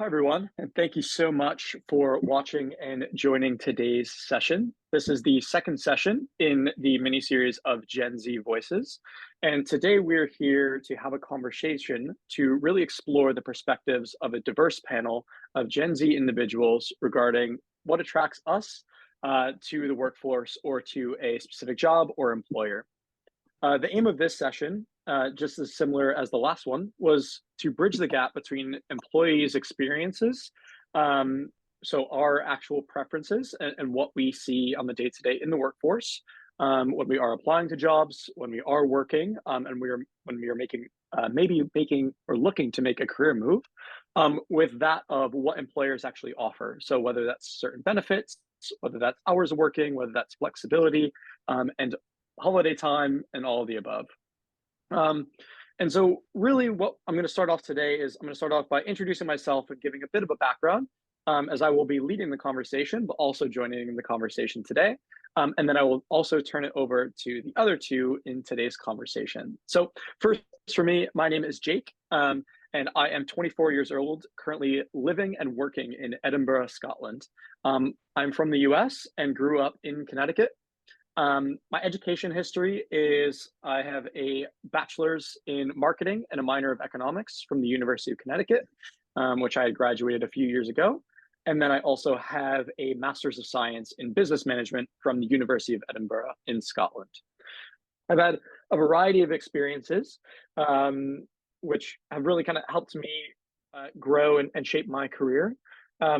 Hi, everyone, and thank you so much for watching and joining today's session. This is the second session in the mini-series of Gen Z Voices. And today we're here to have a conversation to really explore the perspectives of a diverse panel of Gen Z individuals regarding what attracts us to the workforce or to a specific job or employer. The aim of this session, just as similar as the last one, was to bridge the gap between employees' experiences, so our actual preferences and what we see on the day-to-day in the workforce, when we are applying to jobs, when we are working, and when we are making maybe making or looking to make a career move, with that of what employers actually offer. So whether that's certain benefits, whether that's hours of working, whether that's flexibility, and holiday time, and all of the above. Um, and so, really, what I'm going to start off today is I'm going to start off by introducing myself and giving a bit of a background, as I will be leading the conversation, but also joining in the conversation today. And then I will also turn it over to the other two in today's conversation. So, first, for me, my name is Jake, and I am 24 years old, currently living and working in Edinburgh, Scotland. I'm from the US and grew up in Connecticut. My education history is I have a bachelor's in marketing and a minor of economics from the University of Connecticut, which I had graduated a few years ago. And then I also have a master's of science in business management from the University of Edinburgh in Scotland. I've had a variety of experiences, which have really kind of helped me grow and shape my career.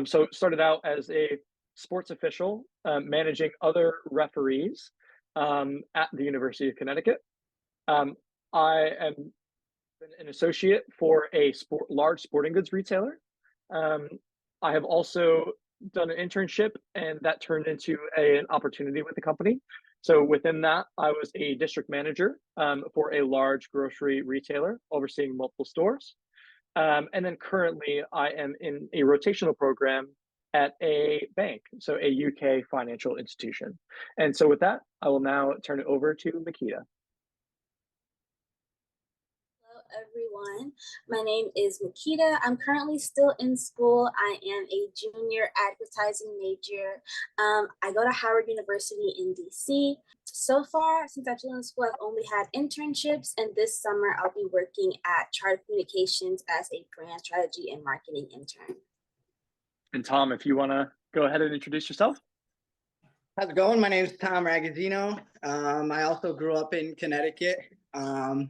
So it started out as a sports official, managing other referees at the University of Connecticut. I am an associate for a large sporting goods retailer. Um, I have also done an internship, and that turned into an opportunity with the company. So within that, I was a district manager for a large grocery retailer, overseeing multiple stores. And then currently, I am in a rotational program at a bank, so a UK financial institution. And so with that, I will now turn it over to Makita. Hello, everyone. My name is Makita. I'm currently still in school. I am a junior advertising major. I go to Howard University in DC. So far, since I've been in school, I've only had internships, and this summer I'll be working at Charter Communications as a brand strategy and marketing intern. And Tom, if you want to go ahead and introduce yourself. How's it going? My name is Tom Ragazzino. I also grew up in Connecticut. I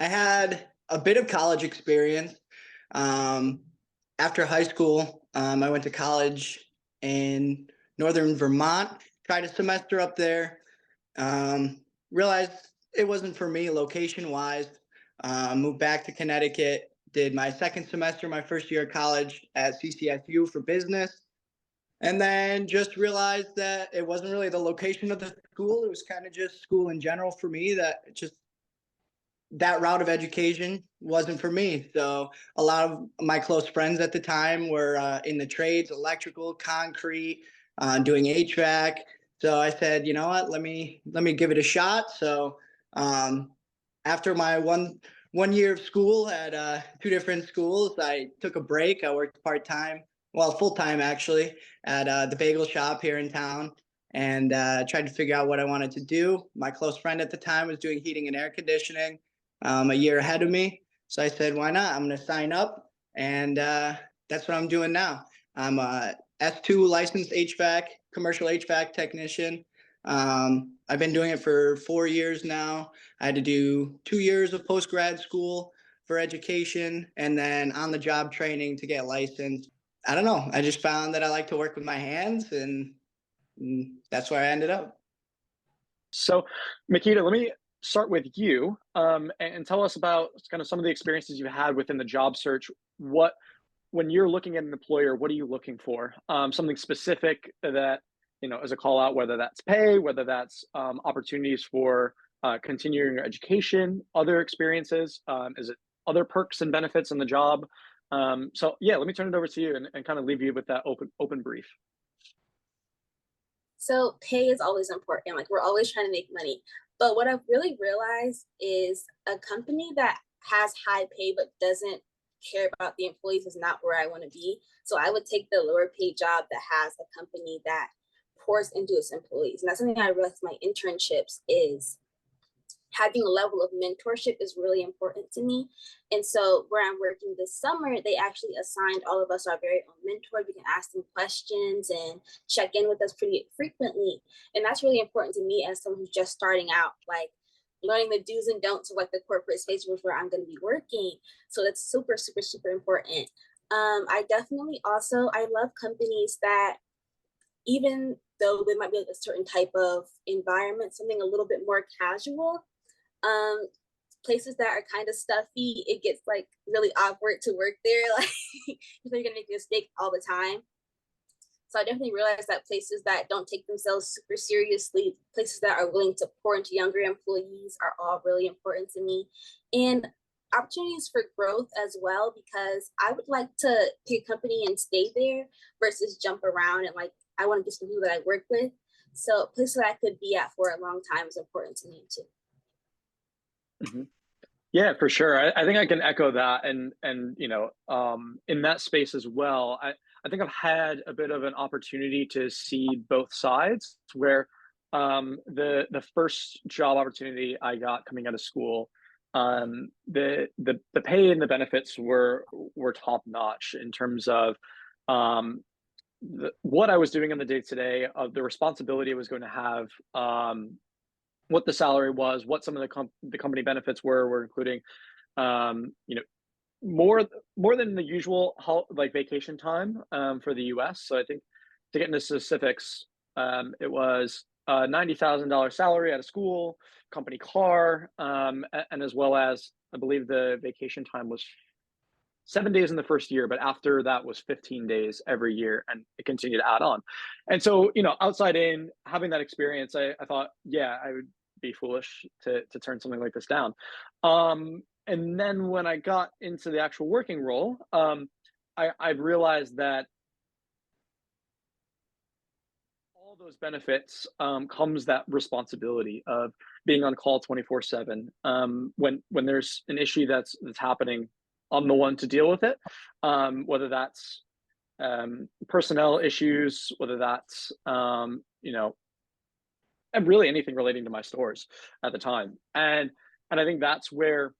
had a bit of college experience. After high school, I went to college in northern Vermont, tried a semester up there, realized it wasn't for me location-wise, moved back to Connecticut, did my second semester, my first year of college at CCSU for business. And then just realized that it wasn't really the location of the school. It was kind of just school in general for me, that just that route of education wasn't for me. So a lot of my close friends at the time were in the trades, electrical, concrete, doing HVAC. So I said, you know what, let me give it a shot. So after my one year of school at two different schools, I took a break. I worked part-time, well, full-time actually, at the bagel shop here in town, and tried to figure out what I wanted to do. My close friend at the time was doing heating and air conditioning, a year ahead of me. So I said, why not? I'm going to sign up, and that's what I'm doing now. I'm a S2 licensed HVAC, commercial HVAC technician. I've been doing it for 4 years now. I had to do 2 years of post-grad school for education, and then on-the-job training to get licensed. I don't know. I just found that I like to work with my hands, and that's where I ended up. So, Makita, let me start with you, and tell us about kind of some of the experiences you had within the job search. When you're looking at an employer, what are you looking for? Something specific that, as a call out, whether that's pay, whether that's opportunities for continuing your education, other experiences, is it other perks and benefits in the job? So yeah, let me turn it over to you and kind of leave you with that open brief. So pay is always important. Like, we're always trying to make money. But what I've really realized is a company that has high pay but doesn't care about the employees is not where I want to be. So I would take the lower paid job that has a company that pours into its employees. And that's something I realized my internships is having a level of mentorship is really important to me. And so where I'm working this summer, they actually assigned all of us our very own mentor. We can ask them questions and check in with us pretty frequently. And that's really important to me as someone who's just starting out, like learning the do's and don'ts of like the corporate space where I'm going to be working. So that's super, super, super important. I definitely also, I love companies that, even though they might be like a certain type of environment, something a little bit more casual, places that are kind of stuffy, it gets like really awkward to work there. Like you're gonna make a mistake all the time. So I definitely realized that places that don't take themselves super seriously, places that are willing to pour into younger employees are all really important to me. And opportunities for growth as well, because I would like to pick a company and stay there versus jump around, and like I want to get some people that I work with. So places that I could be at for a long time is important to me too. Hmm. Yeah, for sure. I think I can echo that, and in that space as well. I think I've had a bit of an opportunity to see both sides. Where the first job opportunity I got coming out of school, the pay and the benefits were top notch in terms of um, what I was doing in the day to day, of the responsibility I was going to have. What the salary was, what some of the company benefits were including, you know, more more than the usual like vacation time for the U.S. So I think to get into specifics, it was a $90,000 salary out of school, company car, and as well as I believe the vacation time was 7 days in the first year, but after that was 15 days every year, and it continued to add on. And so, outside in having that experience, I thought, yeah, I would be foolish to turn something like this down. And then when I got into the actual working role, I realized that all those benefits comes that responsibility of being on call 24/7. When there's an issue that's happening, I'm the one to deal with it, whether that's personnel issues, whether that's and really anything relating to my stores at the time. And I think that's where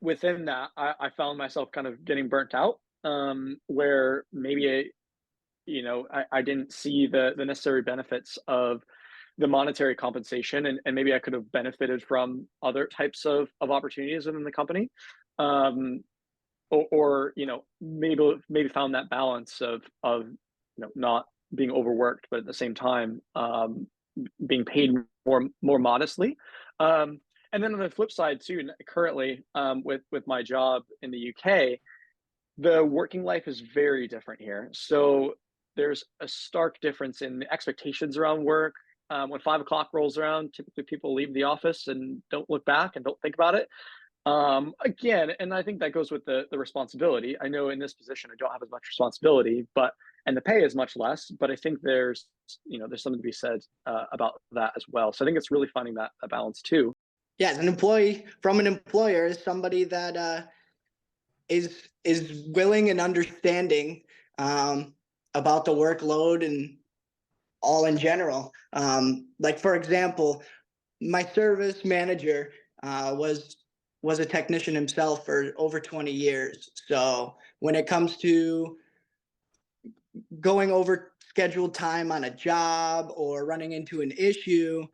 within that I found myself kind of getting burnt out, where maybe I didn't see the necessary benefits of the monetary compensation, and maybe I could have benefited from other types of opportunities within the company. Um, or maybe found that balance of not being overworked, but at the same time being paid more modestly. And then on the flip side too, currently with my job in the UK, the working life is very different here. So there's a stark difference in the expectations around work. When 5 o'clock rolls around, typically people leave the office and don't look back and don't think about it. Again, and I think that goes with the responsibility. I know in this position I don't have as much responsibility, and the pay is much less. But I think there's something to be said about that as well. So I think it's really finding that balance too. Yeah, as an employee from an employer is somebody that is willing and understanding about the workload and all in general. Like for example, my service manager was a technician himself for over 20 years. So when it comes to going over scheduled time on a job or running into an issue,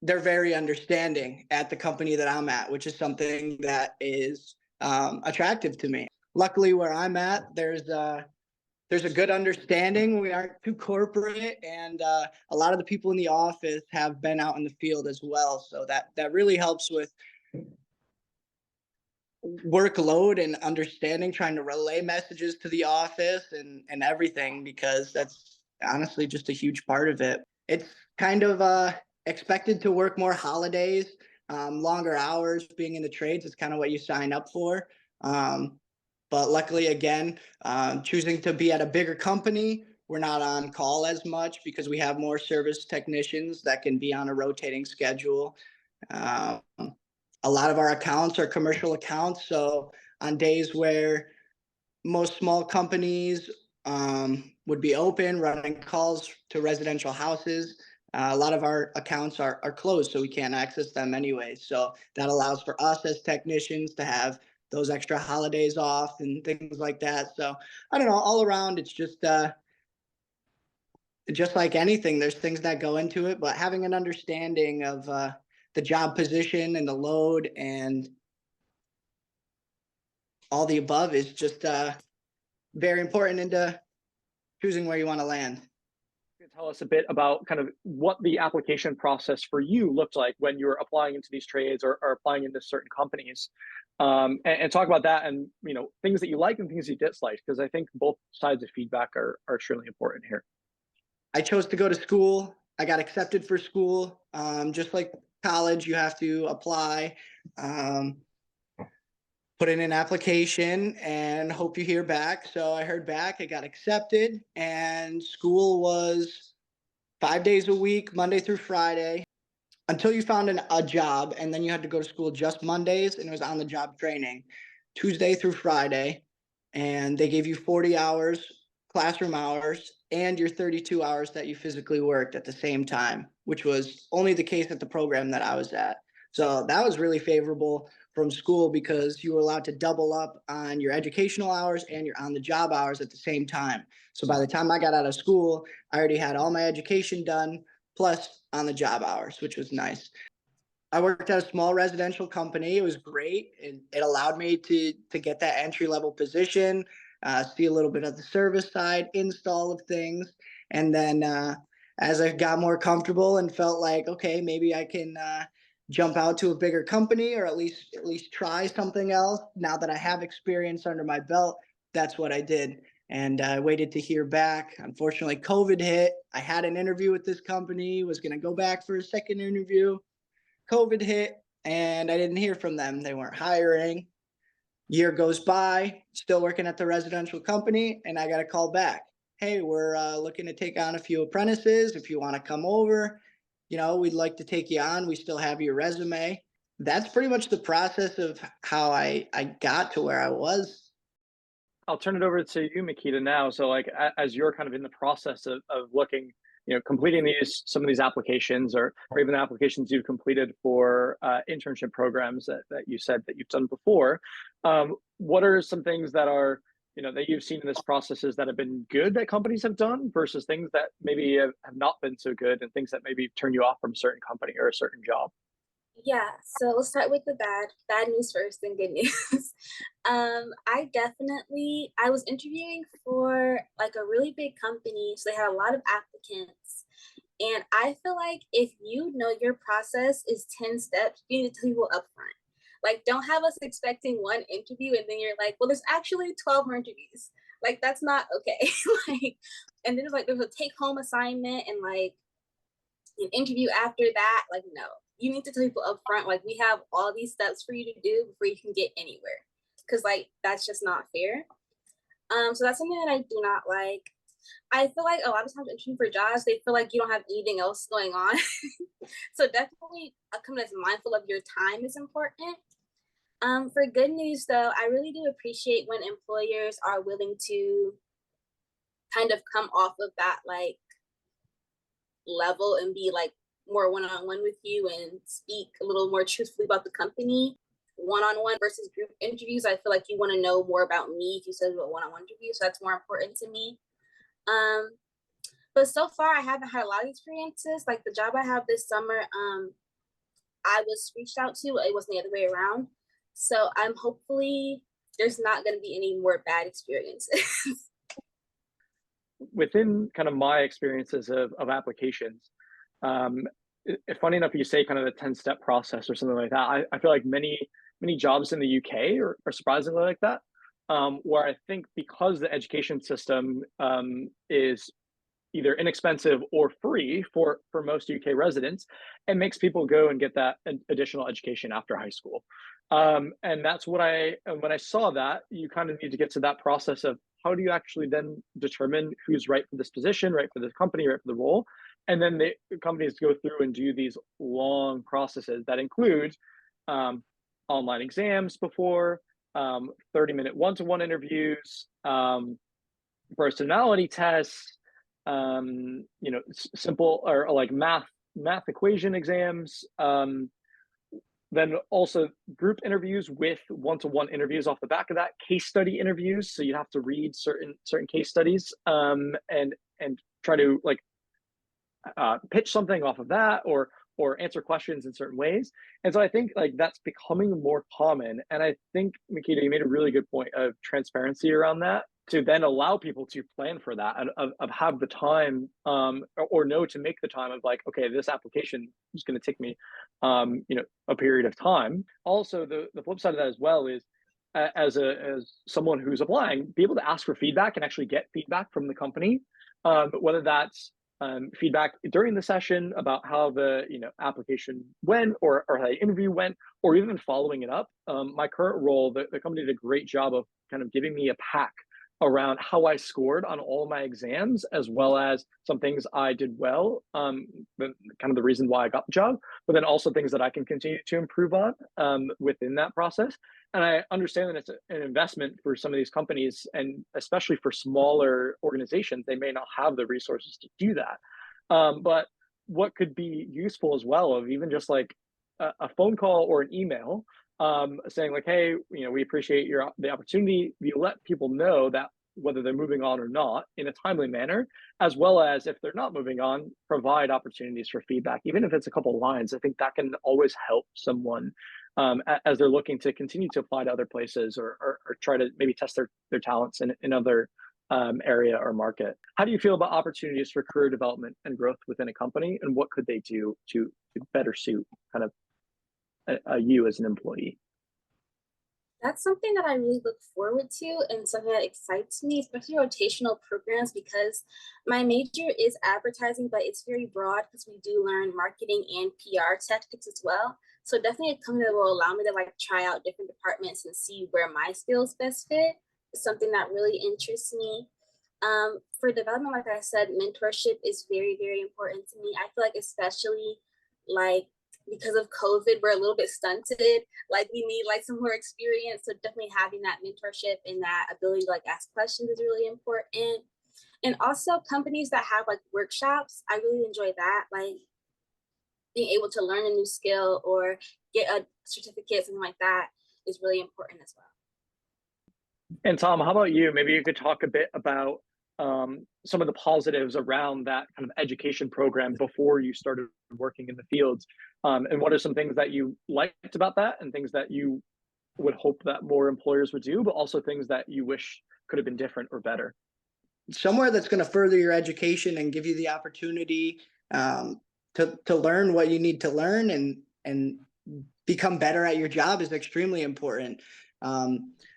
they're very understanding at the company that I'm at, which is something that is attractive to me. Luckily, where I'm at, there's a good understanding. We aren't too corporate, and a lot of the people in the office have been out in the field as well. So that really helps with workload and understanding, trying to relay messages to the office and everything, because that's honestly just a huge part of it. It's kind of expected to work more holidays, longer hours. Being in the trades is kind of what you sign up for. But luckily, again, choosing to be at a bigger company, we're not on call as much because we have more service technicians that can be on a rotating schedule. A lot of our accounts are commercial accounts, so on days where most small companies would be open, running calls to residential houses. A lot of our accounts are closed, so we can't access them anyway. So that allows for us as technicians to have those extra holidays off and things like that. So I don't know, all around, it's just like anything, there's things that go into it, but having an understanding of the job position and the load and all the above is just very important into choosing where you want to land. You can tell us a bit about kind of what the application process for you looked like when you were applying into these trades or applying into certain companies, and talk about that, and things that you like and things you dislike, because I think both sides of feedback are extremely important here. I chose to go to school. I got accepted for school. Just like college, you have to apply, put in an application, and hope you hear back. So I heard back, I got accepted, and school was 5 days a week, Monday through Friday, until you found a job, and then you had to go to school just Mondays, and it was on the job training, Tuesday through Friday, and they gave you 40 hours, classroom hours, and your 32 hours that you physically worked at the same time, which was only the case at the program that I was at. So that was really favorable from school because you were allowed to double up on your educational hours and your on the job hours at the same time. So by the time I got out of school, I already had all my education done plus on the job hours, which was nice. I worked at a small residential company. It was great. It allowed me to get that entry level position, see a little bit of the service side, install of things, and then as I got more comfortable and felt like, okay, maybe I can jump out to a bigger company or at least try something else. Now that I have experience under my belt, that's what I did. And I waited to hear back. Unfortunately, COVID hit. I had an interview with this company, was going to go back for a second interview. COVID hit and I didn't hear from them. They weren't hiring. Year goes by, still working at the residential company, and I got a call back. Hey, we're looking to take on a few apprentices. If you want to come over, we'd like to take you on. We still have your resume. That's pretty much the process of how I got to where I was. I'll turn it over to you, Makita, now. So, like, as you're kind of in the process of looking, completing some of these applications, or even the applications you've completed for internship programs that you said that you've done before, what are some things that are, that you've seen in this processes that have been good that companies have done versus things that maybe have not been so good, and things that maybe turn you off from a certain company or a certain job? Yeah, so let's start with the bad news first, then good news. I was interviewing for like a really big company, so they had a lot of applicants. And I feel like if you know your process is 10 steps, you need to tell people up front. Like, don't have us expecting one interview and then you're like, well, there's actually 12 more interviews. Like, that's not okay. Like, and then there's a take home assignment and like an interview after that. Like, no, you need to tell people up front, like, we have all these steps for you to do before you can get anywhere. Cause like, that's just not fair. So that's something that I do not like. I feel like a lot of times interviewing for jobs, they feel like you don't have anything else going on. So definitely coming as mindful of your time is important. For good news though, I really do appreciate when employers are willing to kind of come off of that like level and be like more one-on-one with you and speak a little more truthfully about the company. One-on-one versus group interviews, I feel like you want to know more about me if you said a one-on-one interview, so that's more important to me. But so far I haven't had a lot of experiences. Like the job I have this summer, I was reached out to, it wasn't the other way around. So I'm hopefully there's not going to be any more bad experiences. Within kind of my experiences of applications, funny enough, you say kind of the 10-step process or something like that. I feel like many jobs in the UK are surprisingly like that, where I think because the education system is either inexpensive or free for most UK residents, it makes people go and get that additional education after high school. And that's what when I saw that, you kind of need to get to that process of how do you actually then determine who's right for this position, right for the company, right for the role. And then the companies go through and do these long processes that include online exams before, 30-minute one-to-one interviews, personality tests, simple or like math equation exams, then also group interviews with one-to-one interviews off the back of that, case study interviews. So you have to read certain case studies, and try to like pitch something off of that, or answer questions in certain ways. And so I think like that's becoming more common. And I think, Makita, you made a really good point of transparency around that, to then allow people to plan for that, and of have the time, or know to make the time of like, okay, this application is going to take me a period of time. Also, the flip side of that as well is, as someone who's applying, be able to ask for feedback and actually get feedback from the company, whether that's feedback during the session about how the application went, or how the interview went, or even following it up. My current role, the company did a great job of kind of giving me a pack around how I scored on all of my exams, as well as some things I did well, kind of the reason why I got the job, but then also things that I can continue to improve on within that process. And I understand that it's an investment for some of these companies, and especially for smaller organizations, they may not have the resources to do that. But what could be useful as well, of even just like a phone call or an email, saying like, hey, we appreciate the opportunity. You let people know that whether they're moving on or not in a timely manner, as well as if they're not moving on, provide opportunities for feedback, even if it's a couple of lines. I think that can always help someone as they're looking to continue to apply to other places, or try to maybe test their talents in other area or market. How do you feel about opportunities for career development and growth within a company, and what could they do to better suit kind of you as an employee? That's something that I really look forward to, and something that excites me, especially rotational programs, because my major is advertising, but it's very broad because we do learn marketing and PR tactics as well. So definitely a company that will allow me to like try out different departments and see where my skills best fit is something that really interests me. For development, like I said, mentorship is very, very important to me. I feel like especially like because of COVID, we're a little bit stunted. Like we need like some more experience. So definitely having that mentorship and that ability to like ask questions is really important. And also companies that have like workshops, I really enjoy that. Like being able to learn a new skill or get a certificate, something like that is really important as well. And Tom, how about you? Maybe you could talk a bit about some of the positives around that kind of education program before you started working in the fields, and what are some things that you liked about that, and things that you would hope that more employers would do, but also things that you wish could have been different or better? Somewhere that's going to further your education and give you the opportunity to learn what you need to learn, and become better at your job is extremely important.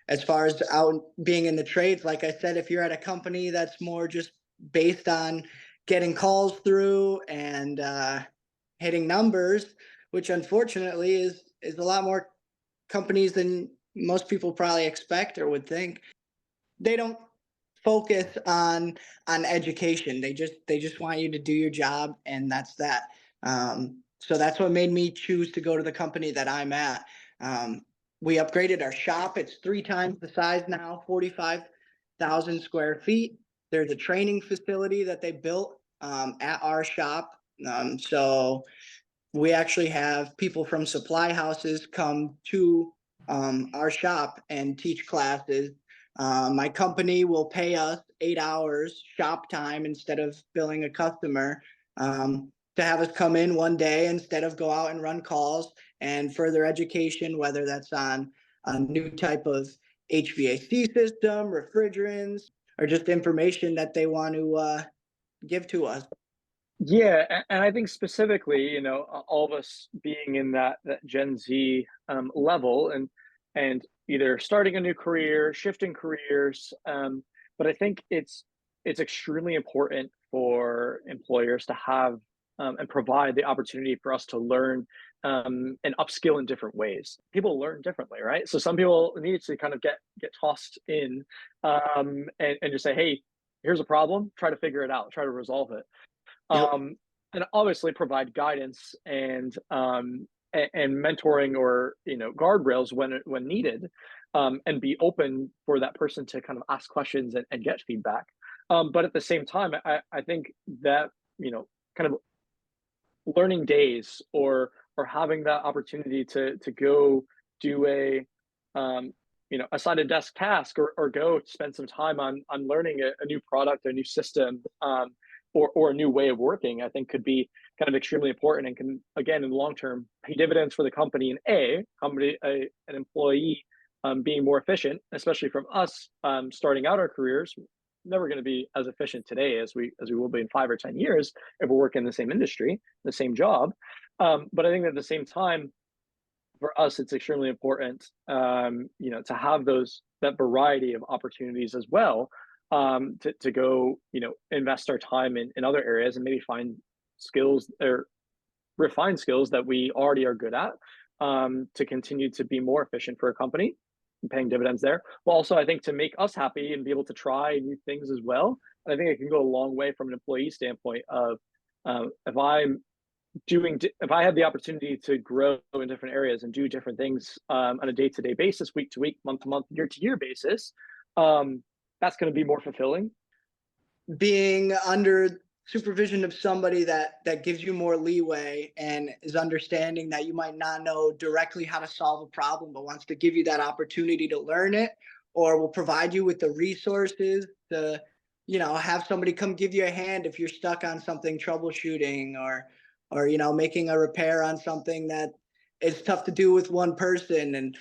As far as out being in the trades, like I said, if you're at a company that's more just based on getting calls through and hitting numbers, which unfortunately is a lot more companies than most people probably expect or would think, they don't focus on education. They just want you to do your job, and that's that. So that's what made me choose to go to the company that I'm at. We upgraded our shop. It's 3 times the size now, 45,000 square feet. There's a training facility that they built at our shop. So we actually have people from supply houses come to our shop and teach classes. My company will pay us 8 hours shop time instead of billing a customer, to have us come in one day instead of go out and run calls, and further education, whether that's on a new type of HVAC system, refrigerants, or just information that they want to give to us. Yeah, and I think specifically, all of us being in that Gen Z level, and either starting a new career, shifting careers, but I think it's extremely important for employers to have and provide the opportunity for us to learn and upskill in different ways. People learn differently, right? So some people need to kind of get tossed in, and just say, hey, here's a problem, try to figure it out, try to resolve it, Yep. and obviously provide guidance and mentoring, or guardrails when needed. and be open for that person to kind of ask questions and get feedback. But at the same time, I think that, kind of learning days or having that opportunity to go do a assigned desk task or go spend some time on learning a new product, a new system, or a new way of working, I think could be kind of extremely important and can, again, in the long term, pay dividends for the company and an employee being more efficient, especially from us starting out our careers. Never going to be as efficient today as we will be in 5 or 10 years if we're working in the same industry, the same job. But I think at the same time, for us, it's extremely important, to have that variety of opportunities as well, to go, invest our time in other areas and maybe find skills or refine skills that we already are good at, to continue to be more efficient for a company and paying dividends there. But also, I think to make us happy and be able to try new things as well. And I think it can go a long way from an employee standpoint of, if I have the opportunity to grow in different areas and do different things on a day-to-day basis, week to week, month to month, year to year basis, that's going to be more fulfilling. Being under supervision of somebody that gives you more leeway and is understanding that you might not know directly how to solve a problem, but wants to give you that opportunity to learn it, or will provide you with the resources to, have somebody come give you a hand if you're stuck on something, troubleshooting or making a repair on something that is tough to do with one person. And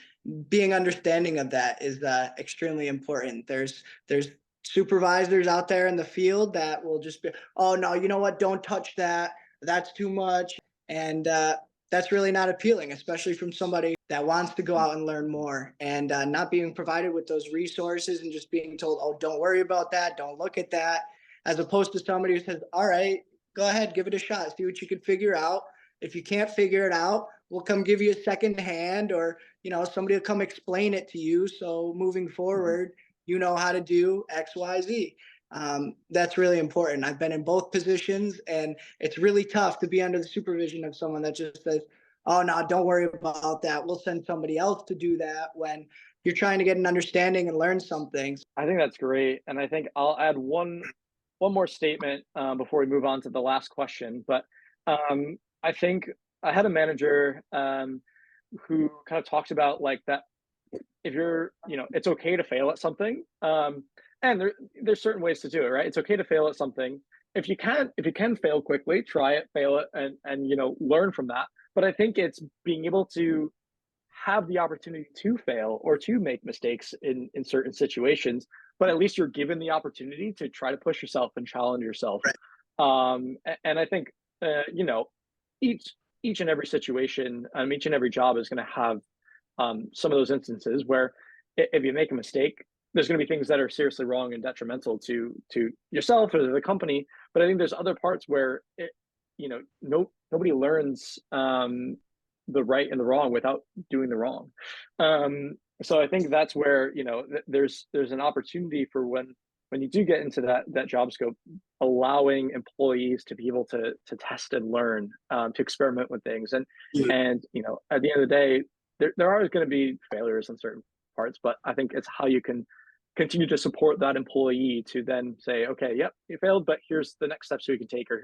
being understanding of that is extremely important. There's supervisors out there in the field that will just be, oh no, you know what, don't touch that, that's too much. And that's really not appealing, especially from somebody that wants to go out and learn more, and not being provided with those resources and just being told, oh, don't worry about that, don't look at that, as opposed to somebody who says, all right, go ahead, give it a shot, see what you can figure out. If you can't figure it out, we'll come give you a second hand, or somebody will come explain it to you, so moving forward, you know how to do XYZ. That's really important. I've been in both positions, and it's really tough to be under the supervision of someone that just says, oh no, don't worry about that, we'll send somebody else to do that, when you're trying to get an understanding and learn something. I think that's great, and I think I'll add one more statement before we move on to the last question. But I think I had a manager who kind of talks about like that, if you're, it's okay to fail at something, and there's certain ways to do it, right? It's okay to fail at something. If you can fail quickly, try it, fail it, and learn from that. But I think it's being able to have the opportunity to fail or to make mistakes in certain situations, but at least you're given the opportunity to try to push yourself and challenge yourself. And I think, each and every situation, each and every job is going to have some of those instances where if you make a mistake, there's going to be things that are seriously wrong and detrimental to yourself or the company. But I think there's other parts where nobody learns the right and the wrong without doing the wrong. So I think that's where there's an opportunity for when you do get into that job scope, allowing employees to be able to test and learn, to experiment with things, and at the end of the day, there are going to be failures in certain parts, but I think it's how you can continue to support that employee to then say, okay, yep, you failed, but here's the next steps we can take, or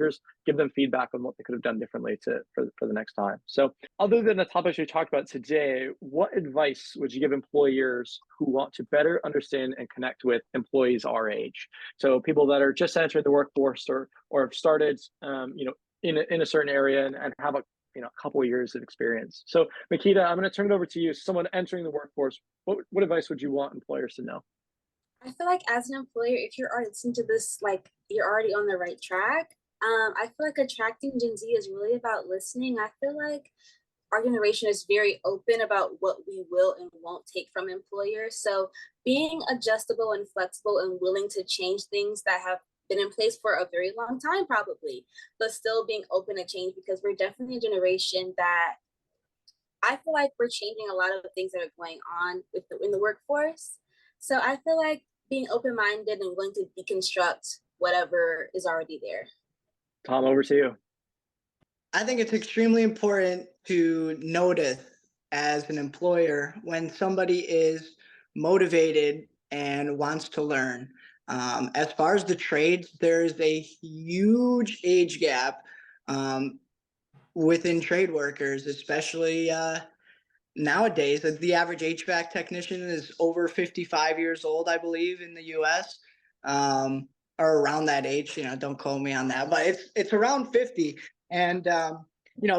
give them feedback on what they could have done differently for the next time. So other than the topics we talked about today, what advice would you give employers who want to better understand and connect with employees our age? So people that are just entering the workforce or have started, in a certain area and have a couple of years of experience. So Makita, I'm going to turn it over to you. Someone entering the workforce, what advice would you want employers to know? I feel like as an employer, if you're already listening to this, like you're already on the right track. I feel like attracting Gen Z is really about listening. I feel like our generation is very open about what we will and won't take from employers. So being adjustable and flexible and willing to change things that have been in place for a very long time, probably, but still being open to change, because we're definitely a generation that I feel like we're changing a lot of the things that are going on in the workforce. So I feel like being open-minded and willing to deconstruct whatever is already there. Tom, over to you. I think it's extremely important to notice as an employer when somebody is motivated and wants to learn. As far as the trades, there's a huge age gap um, within trade workers, especially nowadays. The average HVAC technician is over 55 years old, I believe, in the U.S. Or around that age. Don't quote me on that, but it's around 50. And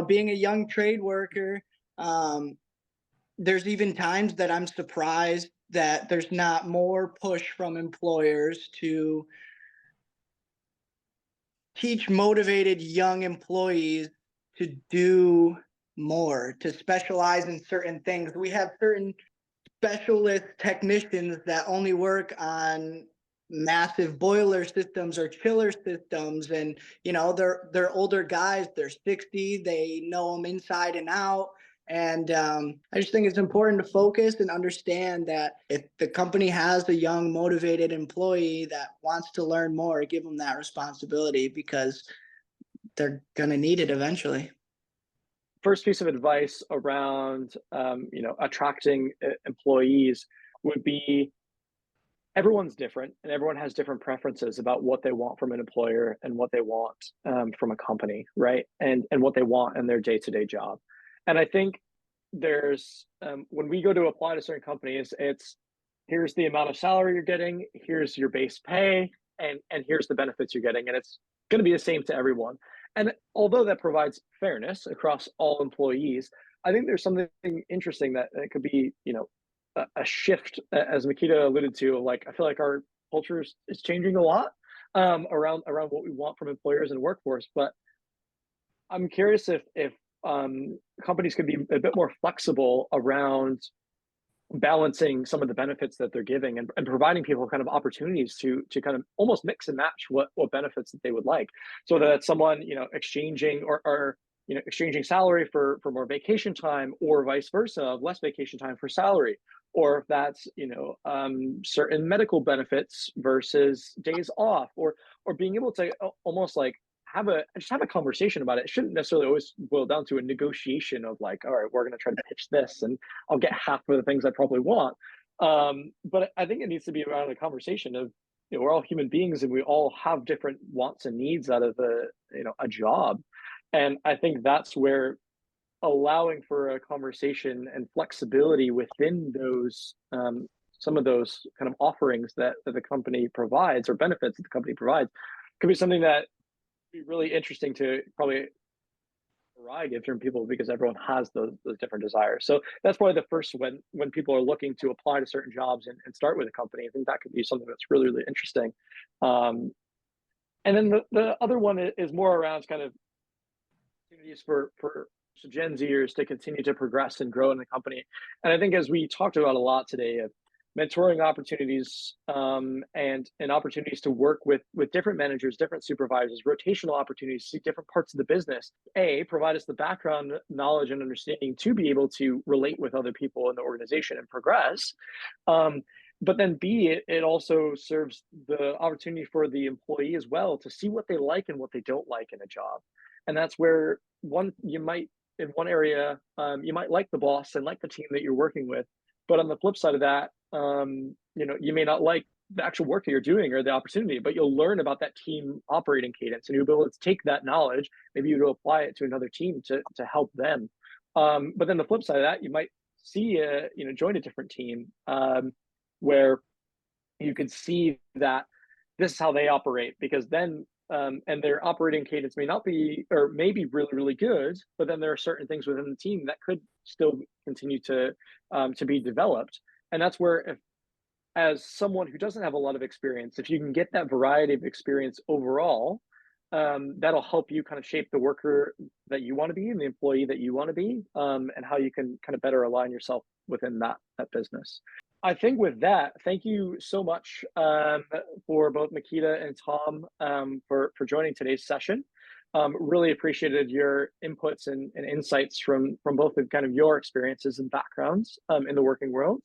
being a young trade worker, there's even times that I'm surprised that there's not more push from employers to teach motivated young employees to do more, to specialize in certain things. We have certain specialist technicians that only work on massive boiler systems or chiller systems, and they're older guys, they're 60, they know them inside and out. And I just think it's important to focus and understand that if the company has a young motivated employee that wants to learn more, give them that responsibility, because they're going to need it eventually. First piece of advice around attracting employees would be, everyone's different and everyone has different preferences about what they want from an employer and what they want from a company, right? And what they want in their day-to-day job. And I think there's when we go to apply to certain companies, it's, here's the amount of salary you're getting, here's your base pay, and here's the benefits you're getting, and it's going to be the same to everyone. And although that provides fairness across all employees, I think there's something interesting that could be, a shift, as Makita alluded to. Like, I feel like our culture is changing a lot around what we want from employers and workforce. But I'm curious if companies could be a bit more flexible around balancing some of the benefits that they're giving, and providing people kind of opportunities to kind of almost mix and match what benefits that they would like. So that someone, exchanging or exchanging salary for more vacation time, or vice versa, less vacation time for salary, or if that's certain medical benefits versus days off, or being able to almost like have a conversation about it. It shouldn't necessarily always boil down to a negotiation of like, all right, we're going to try to pitch this and I'll get half of the things I probably want. But I think it needs to be around a conversation of, we're all human beings and we all have different wants and needs out of a job. And I think that's where allowing for a conversation and flexibility within those some of those kind of offerings that the company provides, or benefits that the company provides, could be something that be really interesting to probably variety of different people, because everyone has those different desires. So that's probably the first, when people are looking to apply to certain jobs and start with a company. I think that could be something that's really, really interesting. And then the other one is more around kind of opportunities for Gen Zers to continue to progress and grow in the company. And I think, as we talked about a lot today, of mentoring opportunities and opportunities to work with different managers, different supervisors, rotational opportunities, see different parts of the business, provide us the background knowledge and understanding to be able to relate with other people in the organization and progress. But then B, it also serves the opportunity for the employee as well to see what they like and what they don't like in a job. And that's where in one area, you might like the boss and like the team that you're working with. But on the flip side of that, you may not like the actual work that you're doing or the opportunity, but you'll learn about that team operating cadence, and you'll be able to take that knowledge, maybe you will apply it to another team to help them. But then the flip side of that, you might see join a different team where you can see that this is how they operate, because then and their operating cadence may not be, or may be really, really good, but then there are certain things within the team that could still continue to be developed. And that's where, if, as someone who doesn't have a lot of experience, if you can get that variety of experience overall, that'll help you kind of shape the worker that you want to be and the employee that you want to be, and how you can kind of better align yourself within that business. I think with that, thank you so much for both Makita and Tom for joining today's session. Really appreciated your inputs and insights from both of kind of your experiences and backgrounds in the working world.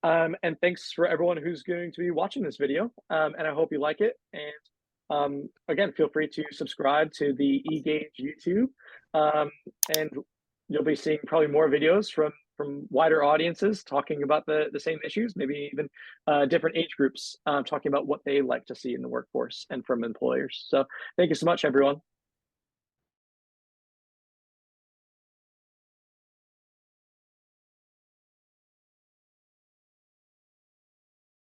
And thanks for everyone who's going to be watching this video. And I hope you like it. And again, feel free to subscribe to the eGage YouTube. And you'll be seeing probably more videos from from wider audiences talking about the same issues, maybe even different age groups talking about what they like to see in the workforce and from employers. So thank you so much, everyone.